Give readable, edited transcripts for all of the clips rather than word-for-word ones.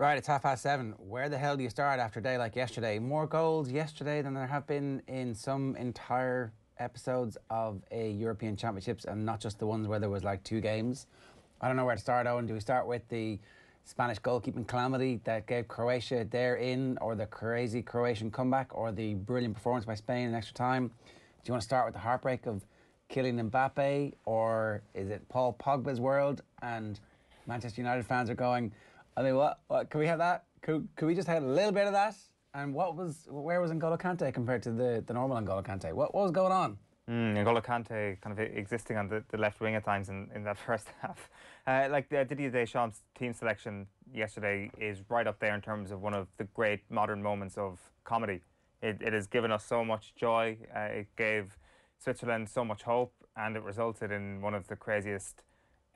Right, it's 7:30. Where the hell do you start after a day like yesterday? More goals yesterday than there have been in some entire episodes of a European Championships, and not just the ones where there was like 2 games. I don't know where to start, Owen. Do we start with the Spanish goalkeeping calamity that gave Croatia their in, or the crazy Croatian comeback, or the brilliant performance by Spain in extra time? Do you want to start with the heartbreak of Kylian Mbappe, or is it Paul Pogba's world and Manchester United fans are going, I mean, what can we have that? Could we just have a little bit of that? And where was N'Golo Kante compared to the normal N'Golo Kante? What was going on? N'Golo Kante kind of existing on the left wing at times in that first half. Didier Deschamps' team selection yesterday is right up there in terms of one of the great modern moments of comedy. It has given us so much joy. It gave Switzerland so much hope, and it resulted in one of the craziest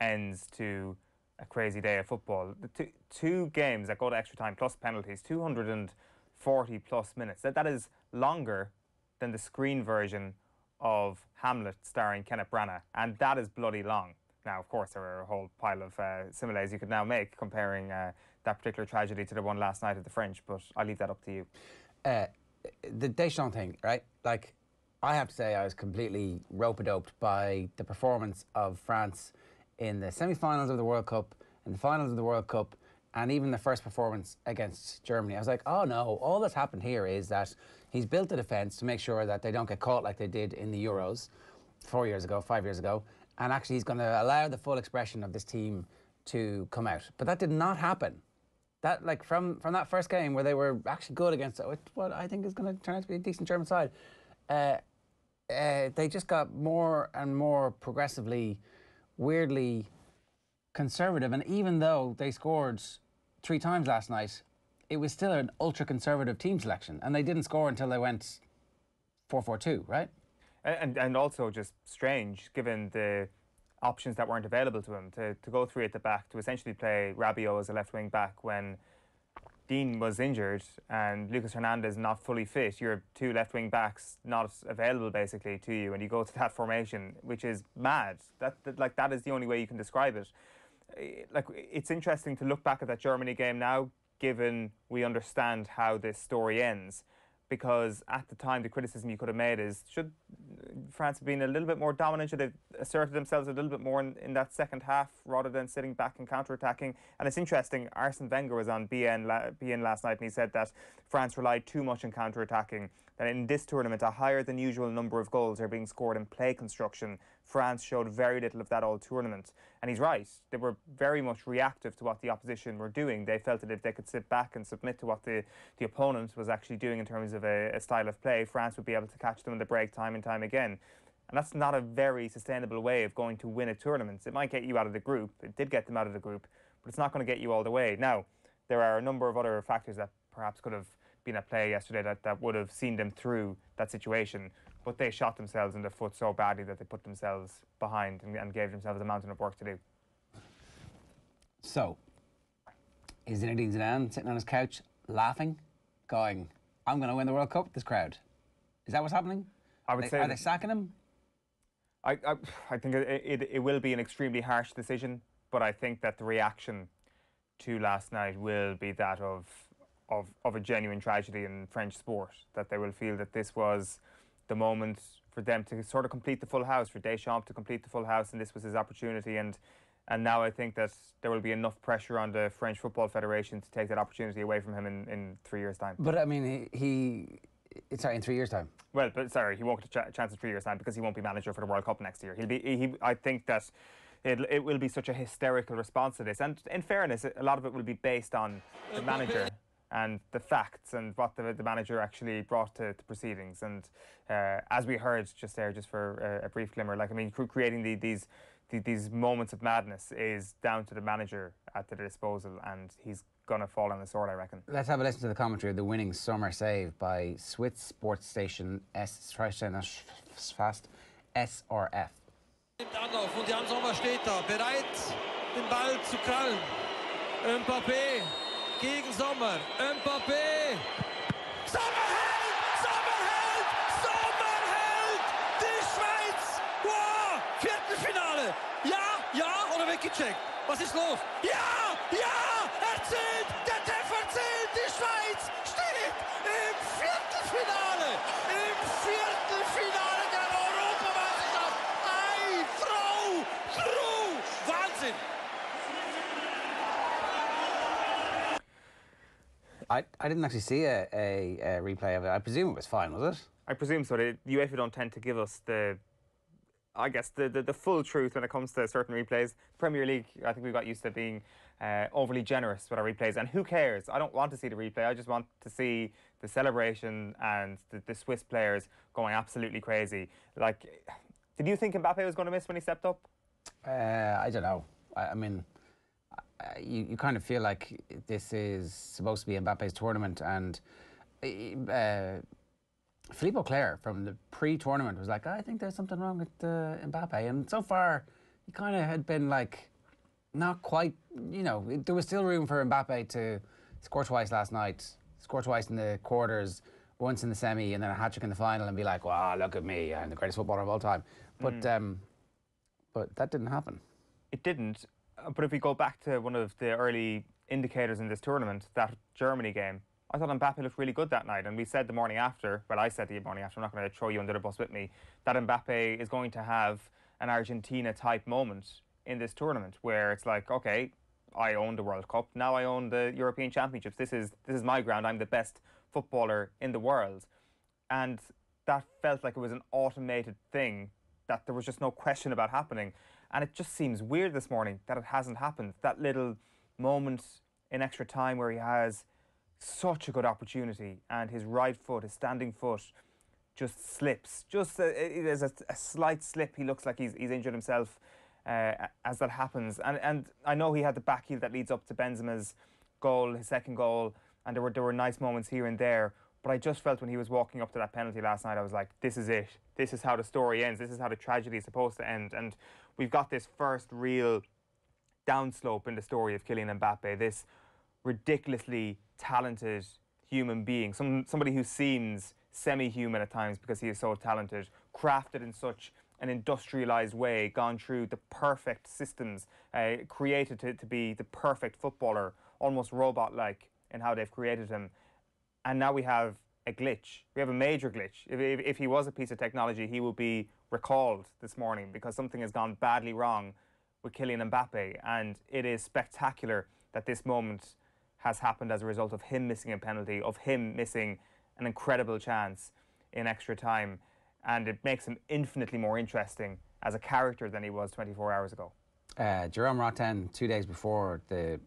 ends to a crazy day of football. The two games that go to extra time plus penalties, 240 plus minutes. That is longer than the screen version of Hamlet starring Kenneth Branagh, and that is bloody long. Now, of course, there are a whole pile of similes you could now make comparing that particular tragedy to the one last night of the French, but I'll leave that up to you. The Deschamps thing, right? Like, I have to say I was completely rope-a-doped by the performance of France in the semi-finals of the World Cup, in the finals of the World Cup, and even the first performance against Germany. I was like, oh no, all that's happened here is that he's built a defence to make sure that they don't get caught like they did in the Euros 4 years ago, 5 years ago, and actually he's going to allow the full expression of this team to come out. But that did not happen. That, like, from that first game where they were actually good against what I think is going to turn out to be a decent German side, they just got more and more progressively weirdly conservative, and even though they scored 3 times last night, it was still an ultra-conservative team selection, and they didn't score until they went 4-4-2, right? And also just strange, given the options that weren't available to him, to go 3 at the back, to essentially play Rabiot as a left wing back when Dean was injured and Lucas Hernandez not fully fit. Your 2 left wing backs not available basically to you, and you go to that formation, which is mad. That is the only way you can describe it. Like, it's interesting to look back at that Germany game now, given we understand how this story ends, because at the time the criticism you could have made is, should France have been a little bit more dominant? Should they have asserted themselves a little bit more in that second half rather than sitting back and counter-attacking? And it's interesting, Arsene Wenger was on BN last night, and he said that France relied too much on counter-attacking, that in this tournament a higher than usual number of goals are being scored in play construction. France showed very little of that all tournament. And he's right. They were very much reactive to what the opposition were doing. They felt that if they could sit back and submit to what the opponent was actually doing in terms of a style of play, France would be able to catch them in the break time and time again. And that's not a very sustainable way of going to win a tournament. It might get you out of the group. It did get them out of the group, but it's not going to get you all the way. Now, there are a number of other factors that perhaps could have been at play yesterday that would have seen them through that situation, but they shot themselves in the foot so badly that they put themselves behind and gave themselves a mountain of work to do. So, is Zinedine Zidane sitting on his couch laughing, going, I'm going to win the World Cup with this crowd? Is that what's happening? I would say. Are they sacking him? I think it will be an extremely harsh decision, but I think that the reaction to last night will be that of a genuine tragedy in French sport, that they will feel that this was the moment for them to sort of complete the full house, for Deschamps to complete the full house, and this was his opportunity. And now I think that there will be enough pressure on the French Football Federation to take that opportunity away from him in 3 years' time. But I mean, in 3 years' time. Well, but sorry, he won't get a chance in 3 years' time because he won't be manager for the World Cup next year. I think that it will be such a hysterical response to this, and in fairness, a lot of it will be based on the manager and the facts and what the manager actually brought to proceedings. And as we heard just there, just for a brief glimmer, like, I mean, creating these moments of madness is down to the manager at their disposal, and he's going to fall on the sword, I reckon. Let's have a listen to the commentary of the winning summer save by Swiss sports station fast SRF. Anlauf und Jan Sommer steht da, bereit, den Ball zu krallen. Mbappé gegen Sommer. Mbappé. Sommer hält! Sommer hält! Sommer hält! Die Schweiz! Wow! Viertelfinale! Ja, ja, oder weggecheckt? Was ist los? Ja! Ja! Erzählt! Der die Schweiz steht im Viertelfinale! Im Viertelfinale der Europameisterschaft! Ei, Frau, Crew! Wahnsinn! I didn't actually see a replay of it. I presume it was fine, was it? I presume so. The UEFA don't tend to give us the full truth when it comes to certain replays. Premier League, I think we got used to being overly generous with our replays. And who cares? I don't want to see the replay. I just want to see the celebration and the Swiss players going absolutely crazy. Like, did you think Mbappe was going to miss when he stepped up? I don't know. I mean, you kind of feel like this is supposed to be Mbappe's tournament, and Philippe Auclair from the pre-tournament was like, I think there's something wrong with Mbappe, and so far he kind of had been like not quite, you know, there was still room for Mbappe to score twice last night, score twice in the quarters, once in the semi, and then a hat-trick in the final, and be like, wow, look at me, I'm the greatest footballer of all time. But that didn't happen. It didn't. But if we go back to one of the early indicators in this tournament, that Germany game, I thought Mbappe looked really good that night. And we said the morning after, well, I said the morning after, I'm not going to throw you under the bus with me, that Mbappe is going to have an Argentina-type moment in this tournament where it's like, okay, I own the World Cup, now I own the European Championships. This is my ground. I'm the best footballer in the world. And that felt like it was an automated thing, that there was just no question about happening. And it just seems weird this morning that it hasn't happened. That little moment in extra time where he has such a good opportunity and his right foot, his standing foot, just slips. Just there's a slight slip. He looks like he's injured himself as that happens. And I know he had the back heel that leads up to Benzema's goal, his second goal, and there were nice moments here and there. But I just felt when he was walking up to that penalty last night, I was like, this is it. This is how the story ends. This is how the tragedy is supposed to end. And we've got this first real downslope in the story of Kylian Mbappe, this ridiculously talented human being, somebody who seems semi-human at times because he is so talented, crafted in such an industrialized way, gone through the perfect systems, created to be the perfect footballer, almost robot-like in how they've created him. And now we have a glitch. We have a major glitch. If he was a piece of technology, he would be recalled this morning because something has gone badly wrong with Kylian Mbappe. And it is spectacular that this moment has happened as a result of him missing a penalty, of him missing an incredible chance in extra time. And it makes him infinitely more interesting as a character than he was 24 hours ago. Jerome Rotten, 2 days before the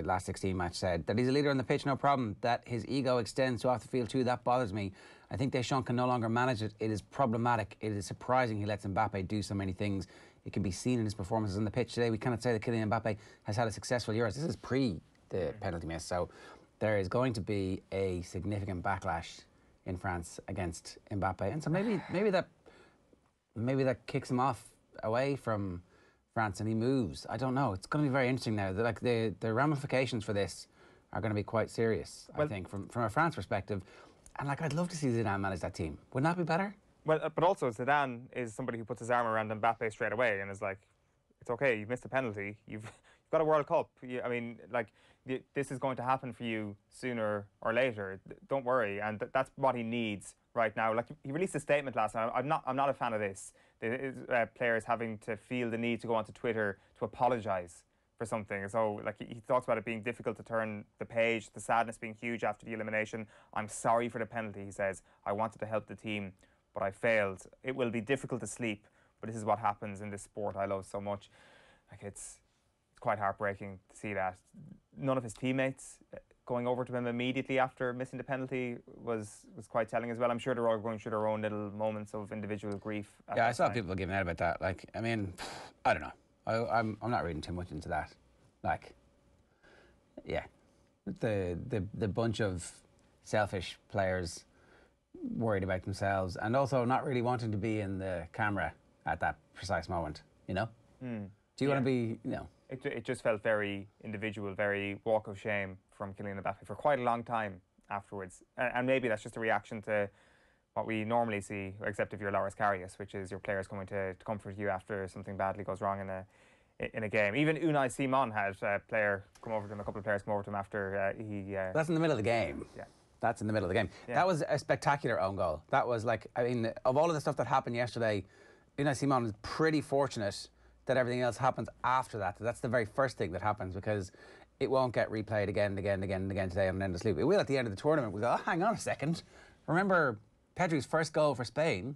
last 16 match, said that he's a leader on the pitch, no problem. That his ego extends to off the field too, that bothers me. I think Deschamps can no longer manage it. It is problematic. It is surprising he lets Mbappe do so many things. It can be seen in his performances on the pitch today. We cannot say that Kylian Mbappe has had a successful Euros. This is pre the penalty miss, so there is going to be a significant backlash in France against Mbappe, and so maybe that kicks him off away from France and he moves. I don't know. It's going to be very interesting now. Like the ramifications for this are going to be quite serious, I think, from a France perspective. And like, I'd love to see Zidane manage that team. Wouldn't that be better? Well, but also Zidane is somebody who puts his arm around Mbappe straight away and is like, it's okay, you've missed a penalty. You've got a World Cup. I mean, like, this is going to happen for you sooner or later. Don't worry. And that's what he needs right now. Like, he released a statement last night. I'm not a fan of this. Players having to feel the need to go onto Twitter to apologise for something. So, like, he talks about it being difficult to turn the page, the sadness being huge after the elimination. I'm sorry for the penalty, he says. I wanted to help the team, but I failed. It will be difficult to sleep, but this is what happens in this sport I love so much. Like, it's quite heartbreaking to see that. None of his teammates going over to him immediately after missing the penalty was quite telling as well. I'm sure they're all going through their own little moments of individual grief. Yeah, I saw people giving out about that. Like, I mean, I don't know. I'm not reading too much into that. Like, yeah, the bunch of selfish players worried about themselves and also not really wanting to be in the camera at that precise moment. You know? Do you want to be? You know? It just felt very individual, very walk of shame from Kylian Mbappe for quite a long time afterwards. And maybe that's just a reaction to what we normally see, except if you're Loris Karius, which is your players coming to comfort you after something badly goes wrong in a game. Even Unai Simon had a player come over to him, a couple of players come over to him after he... That's in the middle of the game. Yeah. That's in the middle of the game. Yeah. That was a spectacular own goal. That was like, I mean, of all of the stuff that happened yesterday, Unai Simon is pretty fortunate that everything else happens after that. That's the very first thing that happens, because it won't get replayed again and again and again and again today on an endless loop. It will at the end of the tournament. We go, oh, hang on a second. Remember, Pedri's first goal for Spain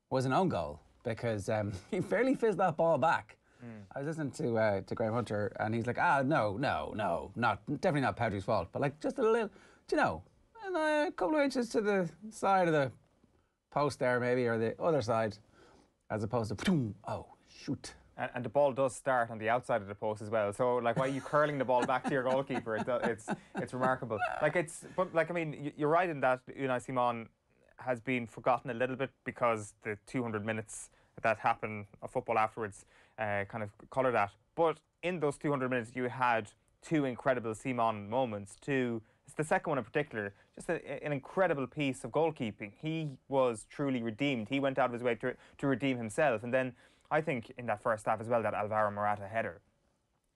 was an own goal, because he fairly fizzed that ball back. I was listening to Graham Hunter, and he's like, no, definitely not Pedri's fault, but like just a little, do you know, and a couple of inches to the side of the post there maybe, or the other side, as opposed to, boom, oh, shoot. And the ball does start on the outside of the post as well. So, like, why are you curling the ball back to your goalkeeper? It's remarkable. But I mean, you're right in that Unai Simon has been forgotten a little bit, because the 200 minutes that happened of football afterwards kind of colour that. But in those 200 minutes, you had two incredible Simon moments. It's the second one in particular, just an incredible piece of goalkeeping. He was truly redeemed. He went out of his way to redeem himself. And then I think in that first half as well, that Alvaro Morata header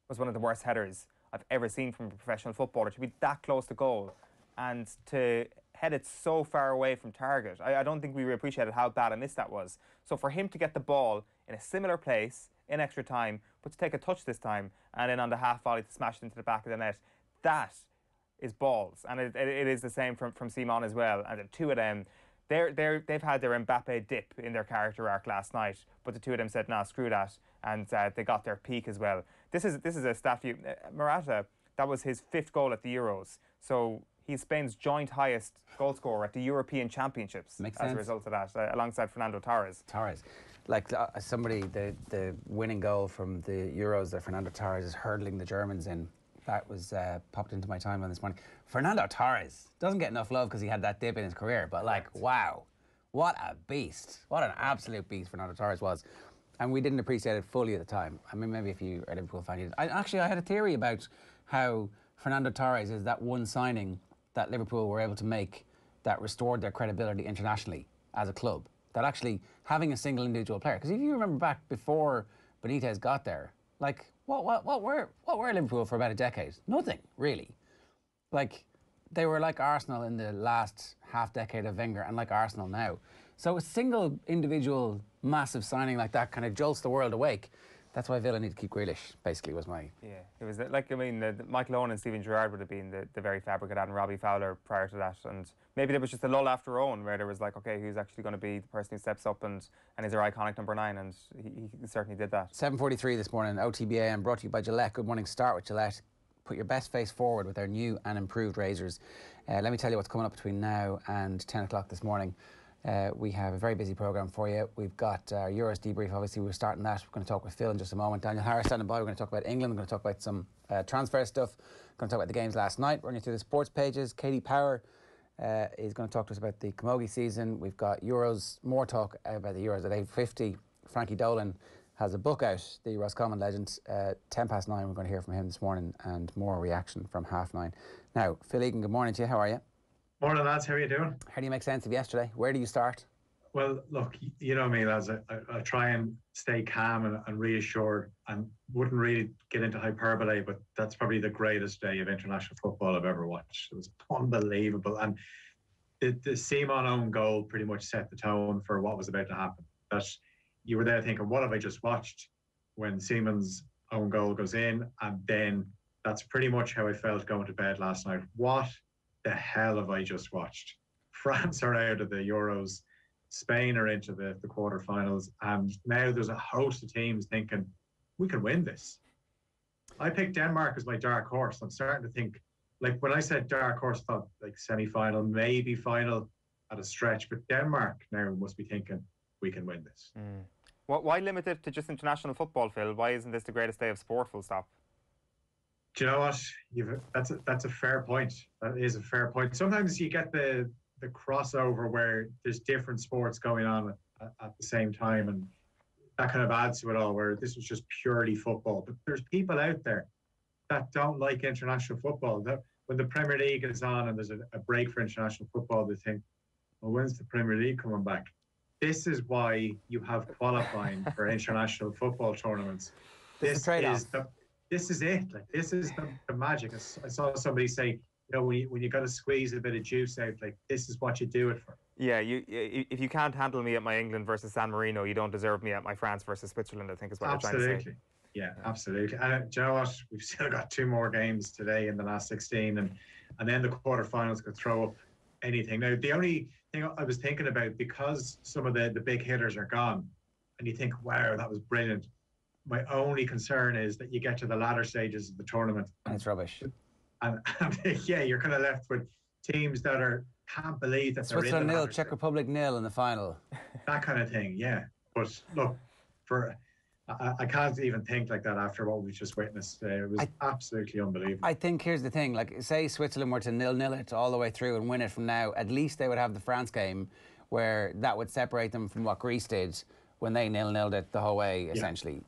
was one of the worst headers I've ever seen from a professional footballer. To be that close to goal and to head it so far away from target. I don't think we appreciated how bad a miss that was. So for him to get the ball in a similar place in extra time, but to take a touch this time, and then on the half volley to smash it into the back of the net, that is balls. And it is the same from Simon as well. And the two of them, they've had their Mbappe dip in their character arc last night, but the two of them said, nah, screw that, and they got their peak as well. This is a stat for you. Morata, that was his 5th goal at the Euros. So he's Spain's joint highest goal scorer at the European Championships. Makes as sense. a result of that, alongside Fernando Torres. Like the winning goal from the Euros that Fernando Torres is hurdling the Germans in, that was popped into my timeline this morning. Fernando Torres doesn't get enough love because he had that dip in his career, but like, wow, what a beast. What an absolute beast Fernando Torres was. And we didn't appreciate it fully at the time. I mean, maybe if you are a Liverpool fan, you did. I had a theory about how Fernando Torres is that one signing that Liverpool were able to make that restored their credibility internationally as a club. That actually having a single individual player, because if you remember back before Benitez got there, like what were Liverpool for about a decade? Nothing really. Like they were like Arsenal in the last half decade of Wenger, and like Arsenal now. So a single individual massive signing like that kind of jolts the world awake. That's why Villa need to keep Grealish, basically, was my... Yeah, it was like, I mean, Michael Owen and Steven Gerrard would have been the very fabric of that, and Robbie Fowler prior to that. And maybe there was just a lull after Owen, where there was like, okay, who's actually going to be the person who steps up and is our iconic number 9, and he certainly did that. 7:43 this morning, OTB AM, brought to you by Gillette. Good morning. Start with Gillette. Put your best face forward with their new and improved razors. Let me tell you what's coming up between now and 10 o'clock this morning. We have a very busy programme for you. We've got our Euros debrief, obviously we're starting that. We're going to talk with Phil in just a moment. Daniel Harris standing by. We're going to talk about England. We're going to talk about some transfer stuff. We're going to talk about the games last night. We're running through the sports pages. Katie Power is going to talk to us about the Camogie season. We've got Euros, more talk about the Euros at 8:50. Frankie Dolan has a book out, the Roscommon Legend. 9:10, we're going to hear from him this morning, and more reaction from 9:30. Now, Phil Egan, good morning to you. How are you? Morning, lads. How are you doing? How do you make sense of yesterday? Where do you start? Well, look, you know me, lads. I try and stay calm and reassured, and wouldn't really get into hyperbole, but that's probably the greatest day of international football I've ever watched. It was unbelievable. And the Simon own goal pretty much set the tone for what was about to happen. That you were there thinking, what have I just watched? When Simon's own goal goes in, and then that's pretty much how I felt going to bed last night. What the hell have I just watched? France are out of the Euros, Spain are into the quarterfinals, and now there's a host of teams thinking we can win this. I picked Denmark as my dark horse. I'm starting to think, like when I said dark horse, I thought like semi-final, maybe final at a stretch, but Denmark now must be thinking we can win this. Why limit it to just international football, Phil? Why isn't this the greatest day of sport, full stop? Do you know what? That's a fair point. That is a fair point. Sometimes you get the crossover where there's different sports going on at the same time, and that kind of adds to it all, where this was just purely football. But there's people out there that don't like international football. That when the Premier League is on and there's a break for international football, they think, well, when's the Premier League coming back? This is why you have qualifying for international football tournaments. This is the trade-off. This is it. Like, this is the magic. I saw somebody say, you know, when you got to squeeze a bit of juice out, like, this is what you do it for. Yeah, if you can't handle me at my England versus San Marino, you don't deserve me at my France versus Switzerland, I think is what you're trying to say. Absolutely. Yeah, absolutely. And do you know what? We've still got 2 more games today in the last 16, and then the quarterfinals could throw up anything. Now, the only thing I was thinking about, because some of the big hitters are gone, and you think, wow, that was brilliant. My only concern is that you get to the latter stages of the tournament. And it's rubbish. And yeah, you're kind of left with teams that can't believe that Switzerland they're in the 0, Czech Republic 0 in the final. That kind of thing, yeah. But look, I can't even think like that after what we just witnessed. It was absolutely unbelievable. I think here's the thing, like, say Switzerland were to 0-0 it all the way through and win it from now, at least they would have the France game where that would separate them from what Greece did when they 0-0'd it the whole way, essentially,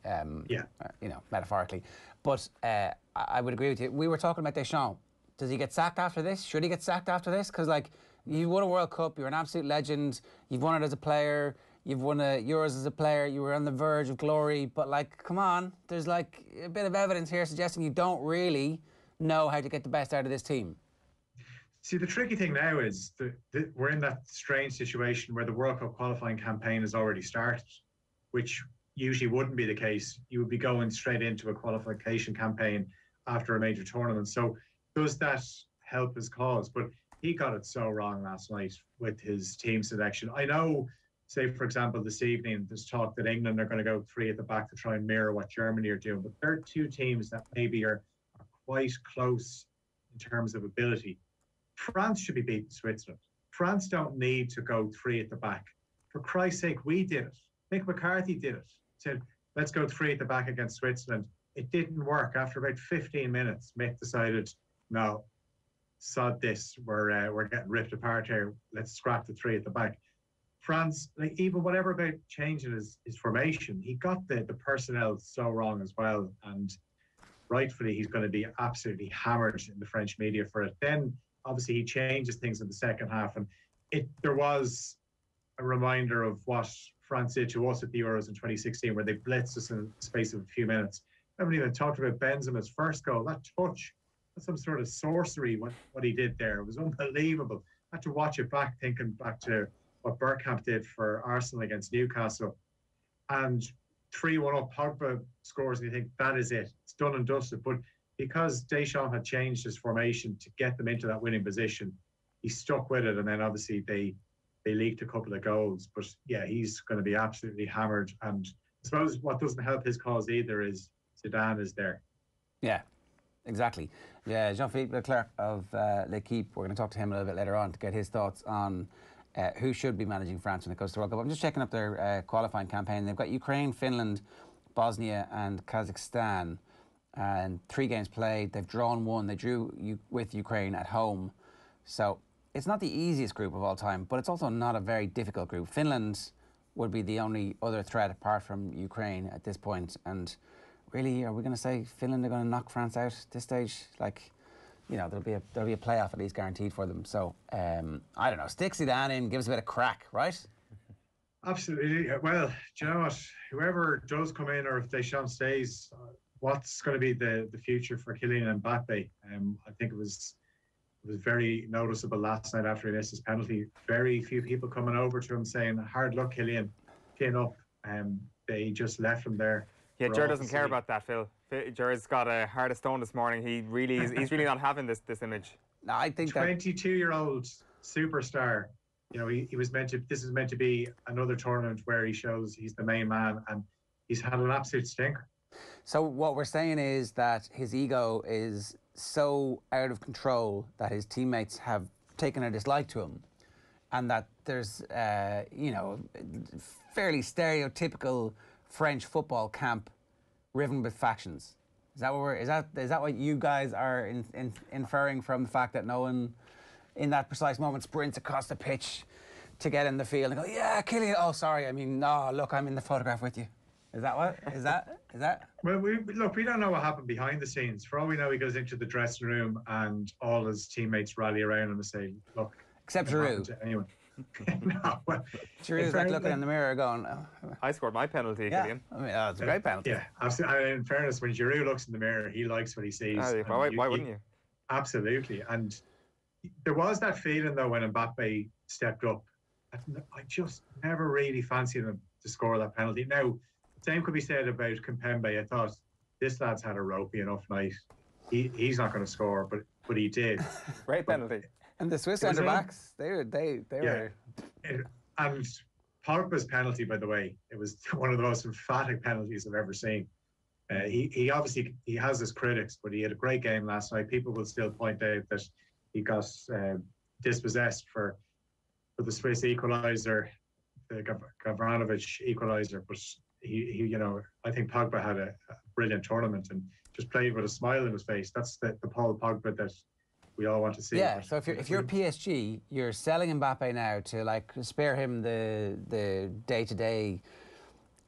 you know, metaphorically. But I would agree with you. We were talking about Deschamps. Does he get sacked after this? Should he get sacked after this? Because, like, you won a World Cup, you're an absolute legend, you've won it as a player, you've won a Euros as a player, you were on the verge of glory, but, like, come on, there's, like, a bit of evidence here suggesting you don't really know how to get the best out of this team. See, the tricky thing now is that we're in that strange situation where the World Cup qualifying campaign has already started, which usually wouldn't be the case. You would be going straight into a qualification campaign after a major tournament. So does that help his cause? But he got it so wrong last night with his team selection. I know, say, for example, this evening, there's talk that England are going to go 3 at the back to try and mirror what Germany are doing. But there are 2 teams that maybe are quite close in terms of ability. France should be beating Switzerland. France don't need to go 3 at the back. For Christ's sake, we did it. Mick McCarthy did it. Said, let's go 3 at the back against Switzerland. It didn't work. After about 15 minutes, Mick decided, no, sod this. We're getting ripped apart here. Let's scrap the 3 at the back. France, like, even whatever about changing his formation, he got the personnel so wrong as well. And rightfully, he's going to be absolutely hammered in the French media for it. Then, obviously, he changes things in the second half. And there was a reminder of what France did to us at the Euros in 2016, where they blitzed us in the space of a few minutes. I haven't even talked about Benzema's first goal. That touch, that's some sort of sorcery, what he did there. It was unbelievable. I had to watch it back, thinking back to what Bergkamp did for Arsenal against Newcastle. And 3-1 up, Pogba scores, and you think, that is it. It's done and dusted. But because Deschamps had changed his formation to get them into that winning position, he stuck with it, and then obviously they leaked a couple of goals. But yeah, he's going to be absolutely hammered. And I suppose what doesn't help his cause either is Zidane is there. Yeah, exactly. Yeah, Jean-Philippe Leclerc of L'Equipe, we're going to talk to him a little bit later on to get his thoughts on who should be managing France when it goes to the World Cup. I'm just checking up their qualifying campaign. They've got Ukraine, Finland, Bosnia and Kazakhstan, and 3 games played. They've drawn 1. They drew with Ukraine at home. So it's not the easiest group of all time, but it's also not a very difficult group. Finland would be the only other threat apart from Ukraine at this point. And really, are we going to say Finland are going to knock France out at this stage? Like, you know, there'll be a playoff at least guaranteed for them. So I don't know. Stick Zidane in, give us a bit of crack, right? Absolutely. Well, do you know what? Whoever does come in, or if Deschamps stays, what's going to be the future for Kylian Mbappe? I think it was very noticeable last night after he missed his penalty. Very few people coming over to him saying, hard luck, Kylian, chin up. They just left him there. Yeah, Ger doesn't care about that, Phil. Ger's got a heart of stone this morning. He's really not having this image. No, I think 22-year-old superstar. You know, this is meant to be another tournament where he shows he's the main man, and he's had an absolute stinker. So what we're saying is that his ego is so out of control that his teammates have taken a dislike to him, and that there's, you know, fairly stereotypical French football camp riven with factions. Is that what you guys are inferring from the fact that no one in that precise moment sprints across the pitch to get in the field and go, yeah, Kylian, oh, sorry, I mean, no, look, I'm in the photograph with you. Is that what? Is that? Well, we don't know what happened behind the scenes. For all we know, he goes into the dressing room and all his teammates rally around him and say, look. Except Giroud. Anyway. No, well, Sure is like looking in the mirror going, oh. I scored my penalty, Yeah, Killian. I mean, it's a great penalty. Yeah, absolutely. In fairness, when Giroud looks in the mirror, he likes what he sees. Why wouldn't you? Absolutely. And there was that feeling, though, when Mbappe stepped up. I just never really fancied him to score that penalty. Now, same could be said about Kimpembe. I thought this lad's had a ropey enough night. He's not going to score, but he did. Great penalty. And the Swiss centre backs, they were. And Pogba's penalty, by the way, it was one of the most emphatic penalties I've ever seen. He obviously has his critics, but he had a great game last night. People will still point out that he got dispossessed for the Swiss equaliser, the Gavranovic equaliser. But he I think Pogba had a brilliant tournament and just played with a smile on his face. That's the Paul Pogba that we all want to see. Yeah, so if you're PSG, you're selling Mbappe now to like spare him the day-to-day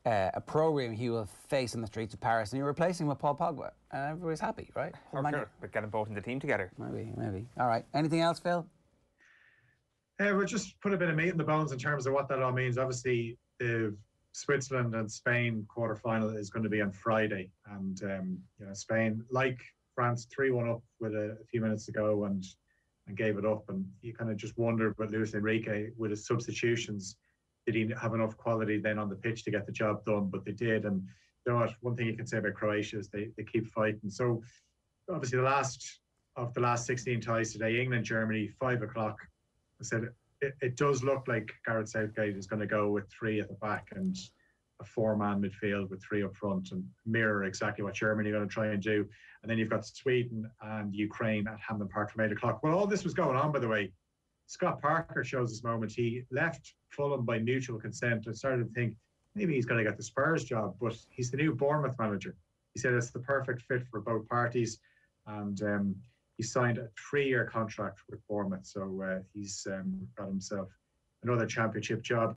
opprobrium he will face in the streets of Paris, and you're replacing him with Paul Pogba, and everybody's happy, right? Sure, but get them both in the team together. Maybe. All right. Anything else, Phil? We'll just put a bit of meat in the bones in terms of what that all means. Obviously, the Switzerland and Spain quarter-final is going to be on Friday, and Spain, like France, 3-1 up with a few minutes to go and gave it up, and you kind of just wondered with Luis Enrique with his substitutions, did he have enough quality then on the pitch to get the job done? But they did, and you know what? One thing you can say about Croatia is they keep fighting. So obviously the last 16 ties today, England, Germany, 5 o'clock. I said it does look like Gareth Southgate is going to go with 3 at the back and a 4-man midfield with 3 up front and mirror exactly what Germany are going to try and do. And then you've got Sweden and Ukraine at Hampden Park from 8 o'clock. Well, all this was going on, by the way. Scott Parker shows this moment. He left Fulham by mutual consent and started to think maybe he's going to get the Spurs job, but he's the new Bournemouth manager. He said it's the perfect fit for both parties, and he signed a 3-year contract with Bournemouth. So he's got himself another championship job.